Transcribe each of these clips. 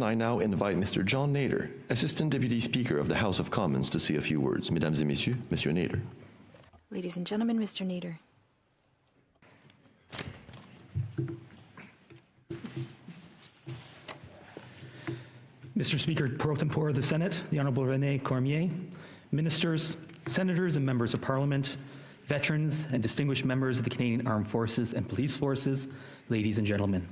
I now invite Mr. John Nader, Assistant Deputy Speaker of the House of Commons, to say a few words. Mesdames et messieurs, Monsieur Nader. Ladies and gentlemen, Mr. Nader. Mr. Speaker, pro tempore of the Senate, the Honorable René Cormier, ministers, senators and members of Parliament, veterans and distinguished members of the Canadian Armed Forces and Police Forces, ladies and gentlemen.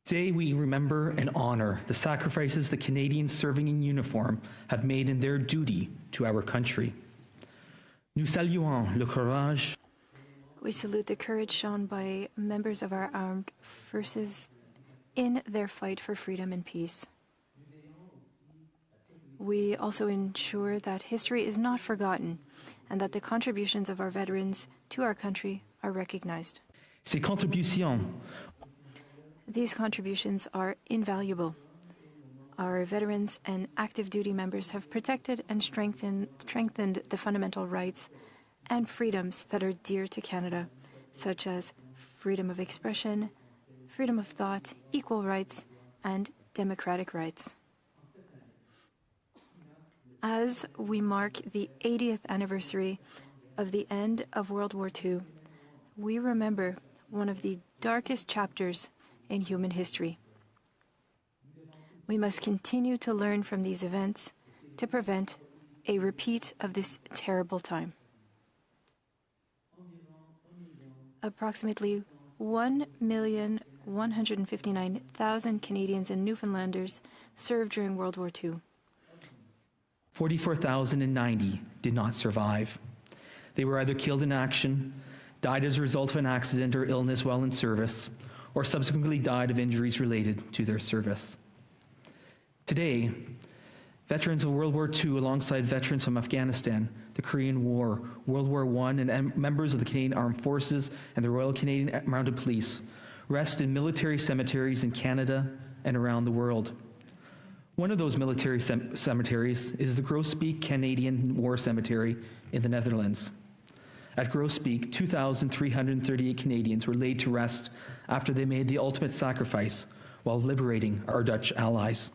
Today we remember and honor the sacrifices the Canadians serving in uniform have made in their duty to our country. Nous saluons le courage. We salute the courage shown by members of our armed forces in their fight for freedom and peace. We also ensure that history is not forgotten and that the contributions of our veterans to our country are recognized. Ces contributions. These contributions are invaluable. Our veterans and active duty members have protected and strengthened the fundamental rights and freedoms that are dear to Canada, such as freedom of expression, freedom of thought, equal rights, and democratic rights. As we mark the 80th anniversary of the end of World War II, we remember one of the darkest chapters in human history. We must continue to learn from these events to prevent a repeat of this terrible time. Approximately 1,159,000 Canadians and Newfoundlanders served during World War II. 44,090 did not survive. They were either killed in action, died as a result of an accident or illness while in service, or subsequently died of injuries related to their service. Today, veterans of World War II, alongside veterans from Afghanistan, the Korean War, World War I, and members of the Canadian Armed Forces and the Royal Canadian Mounted Police, rest in military cemeteries in Canada and around the world. One of those military cemeteries is the Groesbeek Canadian War Cemetery in the Netherlands. At Groesbeek, 2,338 Canadians were laid to rest after they made the ultimate sacrifice while liberating our Dutch allies.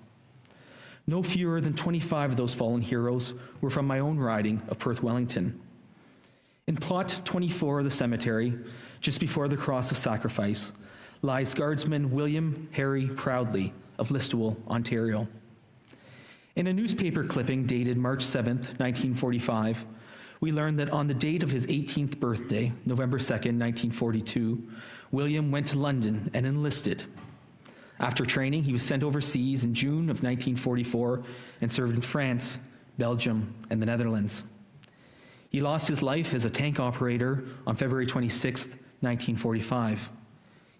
No fewer than 25 of those fallen heroes were from my own riding of Perth Wellington. In plot 24 of the cemetery, just before the cross of sacrifice, lies Guardsman William Harry Proudly of Listowel, Ontario. In a newspaper clipping dated March 7, 1945, we learned that on the date of his 18th birthday, November 2nd, 1942, William went to London and enlisted. After training, he was sent overseas in June of 1944 and served in France, Belgium, and the Netherlands. He lost his life as a tank operator on February 26, 1945.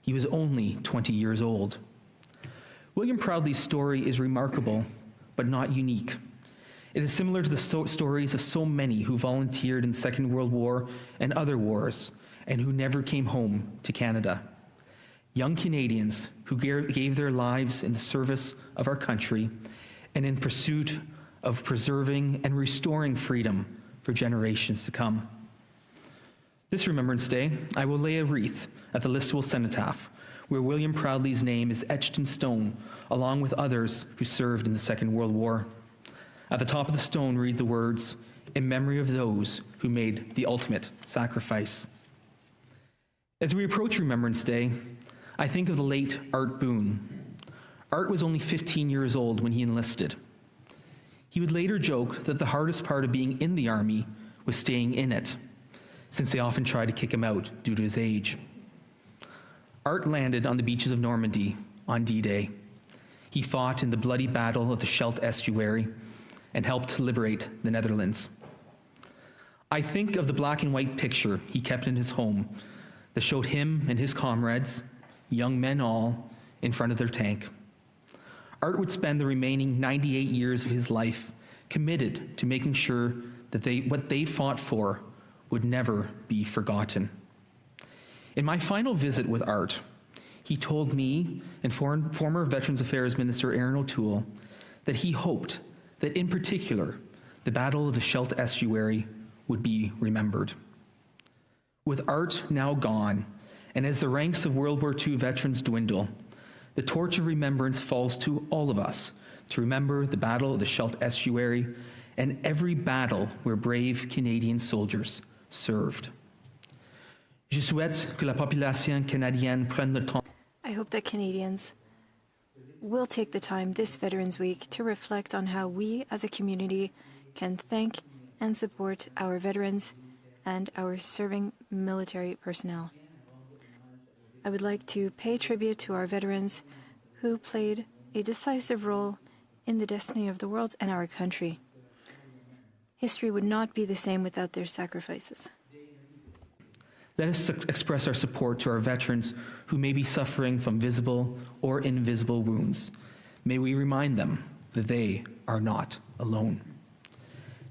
He was only 20 years old. William Proudly's story is remarkable, but not unique. It is similar to the stories of so many who volunteered in the Second World War and other wars, and who never came home to Canada. Young Canadians who gave their lives in the service of our country and in pursuit of preserving and restoring freedom for generations to come. This Remembrance Day, I will lay a wreath at the Listowel Cenotaph, where William Proudly's name is etched in stone, along with others who served in the Second World War. At the top of the stone read the words, "In memory of those who made the ultimate sacrifice." As we approach Remembrance Day, I think of the late Art Boone. Art was only 15 years old when he enlisted. He would later joke that the hardest part of being in the Army was staying in it, since they often tried to kick him out due to his age. Art landed on the beaches of Normandy on D-Day. He fought in the bloody Battle of the Scheldt Estuary and helped liberate the Netherlands. I think of the black and white picture he kept in his home that showed him and his comrades, young men all, in front of their tank. Art would spend the remaining 98 years of his life committed to making sure that what they fought for would never be forgotten. In my final visit with Art, he told me and former Veterans Affairs Minister Aaron O'Toole that he hoped that in particular, the Battle of the Scheldt Estuary would be remembered. With Art now gone, and as the ranks of World War II veterans dwindle, The torch of remembrance falls to all of us to remember the Battle of the Scheldt Estuary and every battle where brave Canadian soldiers served. Je souhaite que la population canadienne prenne le temps. I hope that Canadians will take the time this Veterans Week to reflect on how we as a community can thank and support our veterans and our serving military personnel. I would like to pay tribute to our veterans who played a decisive role in the destiny of the world and our country. History would not be the same without their sacrifices. Let us express our support to our veterans who may be suffering from visible or invisible wounds. May we remind them that they are not alone.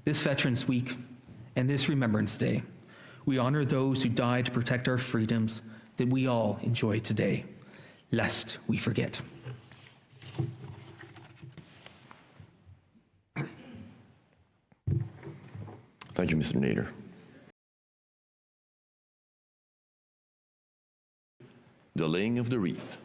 This Veterans Week and this Remembrance Day, we honor those who died to protect our freedoms that we all enjoy today, lest we forget. Thank you, Mr. Nader. The laying of the wreath.